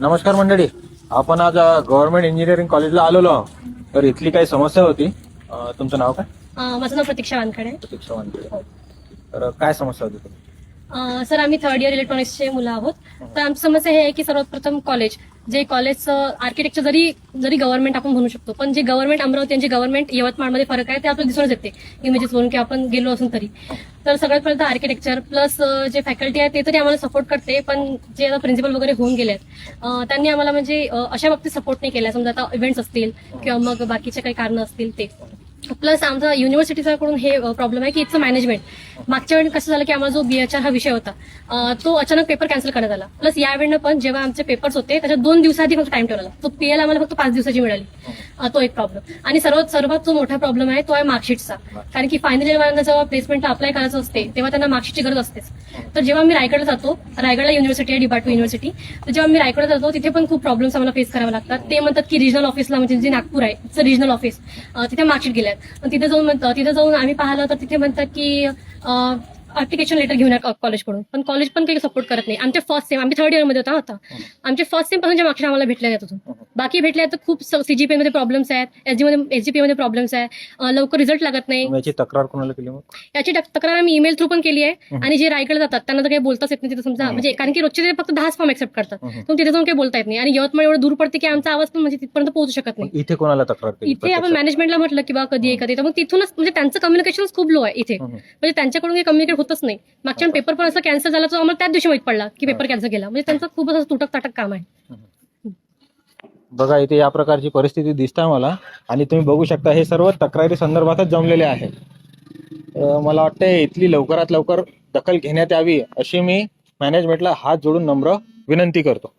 नमस्कार मंडळी, आपण आज गव्हर्नमेंट इंजिनिअरिंग कॉलेजला आलेलो आहोत. तर इथली काही समस्या होती. तुमचं नाव काय? माझं नाव प्रतीक्षा वानखडे. प्रतीक्षा वानखेडे. तर काय समस्या होती तुमची? सर, आम्ही थर्ड इयर इलेक्ट्रॉनिक्सचे मुलं आहोत. तर आमची समस्या हे आहे की सर्वात प्रथम जे कॉलेजचं आर्किटेक्चर जरी गव्हर्नमेंट आपण म्हणू शकतो, पण जे गव्हर्नमेंट अमरावती आणि जे गव्हर्नमेंट यवतमाळमध्ये फरक आहे ते आपल्याला दिसूनच येते इमेजेस वरून की आपण गेलो असून तरी. तर सगळ्यात पहिलं आर्किटेक्चर प्लस जे फॅकल्टी आहे ते तरी आम्हाला सपोर्ट करते, पण जे आता प्रिन्सिपल वगैरे होऊन गेले आहेत त्यांनी आम्हाला म्हणजे अशा बाबतीत सपोर्ट नाही केला. समजा आता इव्हेंट्स असतील किंवा मग बाकीचे काही कारणं असतील ते. प्लस आमचा युनिव्हर्सिटीकडून हे प्रॉब्लेम आहे की इथचं मॅनेजमेंट. मागच्या वेळी कसं झालं की आम्हाला जो BHR हा विषय होता तो अचानक पेपर कॅन्सल करण्यात आला. प्लस या वेळेनं पण जेव्हा आमचे पेपर्स होते त्याच्या 2 दिवसाआधी फक्त टाइम ठेवला. तो PL आम्हाला फक्त 5 दिवसाची मिळाली. तो एक प्रॉब्लेम. आणि सर्वात जो मोठा प्रॉब्लेम आहे तो आहे मार्कशीटचा. कारण की फायनल इयरवाल्यांना जेव्हा प्लेसमेंटला अप्लाय करायचं असते तेव्हा त्यांना मार्कशीटची गरज असतेच. तर जेव्हा मी रायगडला जातो, रायगडला युनिव्हर्सिटी आहे डिपार्टमेंट युनिव्हर्सिटी, तर जेव्हा मी रायगडला जातो तिथे पण खूप प्रॉब्लेम्स आम्हाला फेस करावे लागतात. ते म्हणतात की रिजनल ऑफिसला, म्हणजे जे नागपूर आहे तिथं रिजनल ऑफिस, तिथे मार्कशीट गेल्यात. तिथे जाऊन आम्ही पाहिलं तर तिथे म्हणतात की अप्लिकेशन लेटर घेऊन या कॉलेजकडून, पण कॉलेज पण काही सपोर्ट करत नाही. आमच्या फर्स्ट सेम, आम्ही थर्ड इयर मध्ये होता आमच्या फर्स्ट सेम पासून मार्कशीट आम्हाला भेटल्या जात होतं. बाकी भेटल्या तर खूप CGPA मध्ये प्रॉब्लेम्स आहेत, SGPA मध्ये प्रॉब्लेम्स आहे, लवकर रिझल्ट लागत नाही. याची तक्रार कोणाला केली मग? याची तक्रार आम्ही ईमेल थ्रू पण केली आहे. आणि जे रायगडला जातात त्यांना तर काही बोलताच येत नाही तिथे. समजा म्हणजे कारण की रोजचे ते फक्त 10 फॉर्म एक्सेप्ट करतात, तर तिथे जाऊन काही बोलता येत नाही. आणि यवतमाळ एवढं दूर पडते की आमचा आवाज पण म्हणजे तिथपर्यंत पोहोचू शकत नाही. इथे कोणाला तक्रार केली? इथे आपण मॅनेजमेंटला म्हटलं की बा कधी तर मग तिथूनच म्हणजे त्यांचं कम्युनिकेशन खूप लो आहे इथे. म्हणजे त्यांच्याकडून काही कम्युनिकेट होतच नाही. मागच्या पेपर पण असं कॅन्सल झाला तर आम्हाला त्याच दिवशी माहित पडला की पेपर कॅन्सल केला. म्हणजे त्यांचं खूप असं तुटक ताटक काम आहे. बघा, इथे या प्रकारची परिस्थिती दिसते मला. आणि तुम्ही बघू शकता हे सर्व तक्रारी संदर्भातच जमलेले आहे. मला वाटतं इथली लवकरात लवकर दखल घेण्यात यावी अशी मी मॅनेजमेंटला हात जोडून नम्र विनंती करतो.